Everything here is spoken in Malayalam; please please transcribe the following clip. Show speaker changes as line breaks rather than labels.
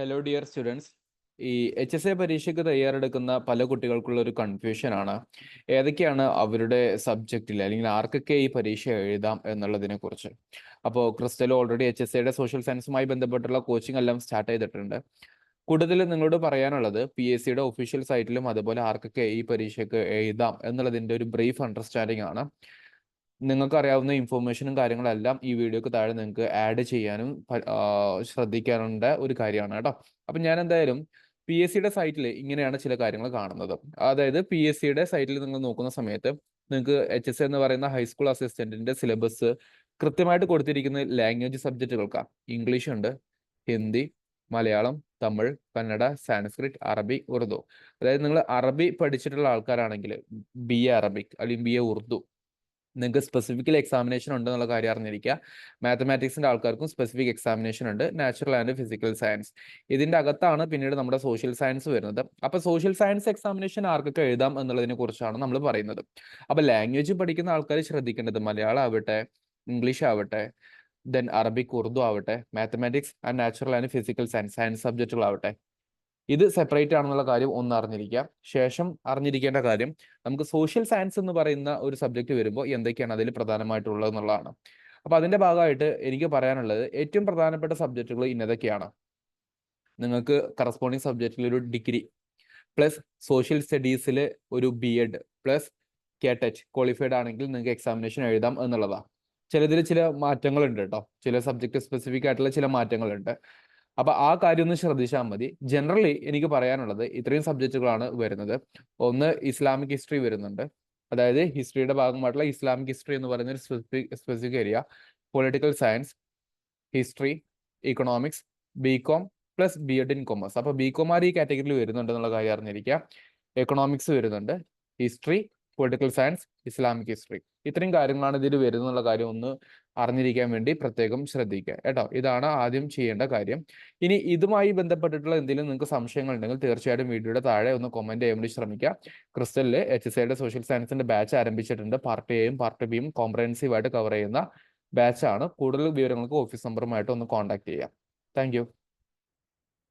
Hello dear students. ഈ HSA പരീക്ഷയ്ക്ക് തയ്യാറെടുക്കുന്ന പല കുട്ടികൾക്കുള്ള ഒരു കൺഫ്യൂഷനാണ് ഏതൊക്കെയാണ് അവരുടെ സബ്ജക്റ്റിൽ അല്ലെങ്കിൽ ആർക്കൊക്കെ ഈ പരീക്ഷ എഴുതാം എന്നുള്ളതിനെ കുറിച്ച്. അപ്പോൾ ക്രിസ്റ്റൽ ഓൾറെഡി HSAയുടെ സോഷ്യൽ സയൻസുമായി ബന്ധപ്പെട്ടുള്ള കോച്ചിങ് എല്ലാം സ്റ്റാർട്ട് ചെയ്തിട്ടുണ്ട്. കൂടുതൽ നിങ്ങളോട് പറയാനുള്ളത് PSCയുടെ ഒഫീഷ്യൽ സൈറ്റിലും അതുപോലെ ആർക്കൊക്കെ ഈ പരീക്ഷയ്ക്ക് എഴുതാം എന്നുള്ളതിൻ്റെ ഒരു ബ്രീഫ് അണ്ടർസ്റ്റാൻഡിംഗ് ആണ്. നിങ്ങൾക്ക് അറിയാവുന്ന ഇൻഫോർമേഷനും കാര്യങ്ങളെല്ലാം ഈ വീഡിയോക്ക് താഴെ നിങ്ങൾക്ക് ആഡ് ചെയ്യാനും ശ്രദ്ധിക്കാനുള്ള ഒരു കാര്യമാണ് കേട്ടോ. അപ്പം ഞാൻ എന്തായാലും PSCയുടെ സൈറ്റിൽ ഇങ്ങനെയാണ് ചില കാര്യങ്ങൾ കാണുന്നത്. അതായത് PSCയുടെ സൈറ്റിൽ നിങ്ങൾ നോക്കുന്ന സമയത്ത് നിങ്ങൾക്ക് HSA എന്ന് പറയുന്ന ഹൈസ്കൂൾ അസിസ്റ്റന്റിന്റെ സിലബസ് കൃത്യമായിട്ട് കൊടുത്തിരിക്കുന്ന ലാംഗ്വേജ് സബ്ജക്റ്റുകൾക്കാണ്. ഇംഗ്ലീഷ് ഉണ്ട്, ഹിന്ദി, മലയാളം, തമിഴ്, കന്നഡ, സാൻസ്ക്രിറ്റ്, അറബി, ഉറുദു. അതായത് നിങ്ങൾ അറബി പഠിച്ചിട്ടുള്ള ആൾക്കാരാണെങ്കിൽ BA അറബിക് അല്ലെങ്കിൽ BA ഉറുദു നിങ്ങൾക്ക് സ്പെസിഫിക്കൽ എക്സാമിനേഷൻ ഉണ്ട് എന്നുള്ള കാര്യം അറിഞ്ഞിരിക്കുക. മാത്തമാറ്റിക്സിന്റെ ആൾക്കാർക്കും സ്പെസിഫിക് എക്സാമിനേഷൻ ഉണ്ട്, നാച്ചുറൽ ആൻഡ് ഫിസിക്കൽ സയൻസ്. ഇതിന്റെ അകത്താണ് പിന്നീട് നമ്മുടെ സോഷ്യൽ സയൻസ് വരുന്നത്. അപ്പൊ സോഷ്യൽ സയൻസ് എക്സാമിനേഷൻ ആർക്കൊക്കെ എഴുതാം എന്നുള്ളതിനെ കുറിച്ചാണ് നമ്മൾ പറയുന്നത്. അപ്പൊ ലാംഗ്വേജ് പഠിക്കുന്ന ആൾക്കാർ ശ്രദ്ധിക്കേണ്ടത് മലയാളം ആവട്ടെ, ഇംഗ്ലീഷ് ആവട്ടെ, ദെൻ അറബിക്, ഉറുദു ആവട്ടെ, mathematics and natural and physical science സബ്ജക്റ്റുകളാവട്ടെ, ഇത് സെപ്പറേറ്റ് ആണെന്നുള്ള കാര്യം ഒന്ന് അറിഞ്ഞിരിക്കുക. ശേഷം അറിഞ്ഞിരിക്കേണ്ട കാര്യം, നമുക്ക് സോഷ്യൽ സയൻസ് എന്ന് പറയുന്ന ഒരു സബ്ജക്റ്റ് വരുമ്പോൾ എന്തൊക്കെയാണ് അതിൽ പ്രധാനമായിട്ടുള്ളത് എന്നുള്ളതാണ്. അപ്പൊ അതിന്റെ ഭാഗമായിട്ട് എനിക്ക് പറയാനുള്ളത് ഏറ്റവും പ്രധാനപ്പെട്ട സബ്ജക്റ്റുകൾ ഇന്നതൊക്കെയാണ്. നിങ്ങൾക്ക് കറസ്പോണ്ടിങ് സബ്ജക്റ്റിൽ ഒരു ഡിഗ്രി പ്ലസ് സോഷ്യൽ സ്റ്റഡീസിൽ ഒരു BEd പ്ലസ് കേട്ടറ്റ് ക്വാളിഫൈഡ് ആണെങ്കിൽ നിങ്ങൾക്ക് എക്സാമിനേഷൻ എഴുതാം എന്നുള്ളതാണ്. ചിലതിൽ ചില മാറ്റങ്ങളുണ്ട് കേട്ടോ, ചില സബ്ജക്റ്റ് സ്പെസിഫിക് ആയിട്ടുള്ള ചില മാറ്റങ്ങളുണ്ട്. അപ്പൊ ആ കാര്യം ഒന്ന് ശ്രദ്ധിച്ചാൽ മതി. ജനറലി എനിക്ക് പറയാനുള്ളത് ഇത്രയും സബ്ജക്റ്റുകളാണ് വരുന്നത്. ഒന്ന് ഇസ്ലാമിക് ഹിസ്റ്ററി വരുന്നുണ്ട്, അതായത് ഹിസ്റ്ററിയുടെ ഭാഗമായിട്ടുള്ള ഇസ്ലാമിക് ഹിസ്റ്ററി എന്ന് പറയുന്ന ഒരു specific area. Political science, history, economics, BCom plus BEd in commerce. അപ്പൊ BCom ഈ കാറ്റഗറിയിൽ വരുന്നുണ്ട് എന്നുള്ള കാര്യം അറിഞ്ഞിരിക്കുക. എക്കണോമിക്സ് വരുന്നുണ്ട്, history, political science, Islamic history. ഇത്രയും കാര്യങ്ങളാണ് ഇതിൽ വരുന്നുള്ള കാര്യം ഒന്ന് അറിഞ്ഞിരിക്കാൻ വേണ്ടി പ്രത്യേകം ശ്രദ്ധിക്കുക കേട്ടോ. ഇതാണ് ആദ്യം ചെയ്യേണ്ട കാര്യം. ഇനി ഇതുമായി ബന്ധപ്പെട്ടിട്ടുള്ള എന്തെങ്കിലും നിങ്ങൾക്ക് സംശയങ്ങൾ ഉണ്ടെങ്കിൽ തീർച്ചയായിട്ടും വീഡിയോയുടെ താഴെ ഒന്ന് കമന്റ് ചെയ്യാൻ വേണ്ടി ശ്രമിക്കുക. ക്രിസ്റ്റലില് HSAയുടെ സോഷ്യൽ സയൻസിന്റെ ബാച്ച് ആരംഭിച്ചിട്ടുണ്ട്. പാർട്ട് എയും പാർട്ട് ബിയും കോംപ്രഹെൻസീവ് ആയിട്ട് കവർ ചെയ്യുന്ന ബാച്ചാണ്. കൂടുതൽ വിവരങ്ങൾക്ക് ഓഫീസ് നമ്പറുമായിട്ട് ഒന്ന് കോൺടാക്ട് ചെയ്യാം. താങ്ക്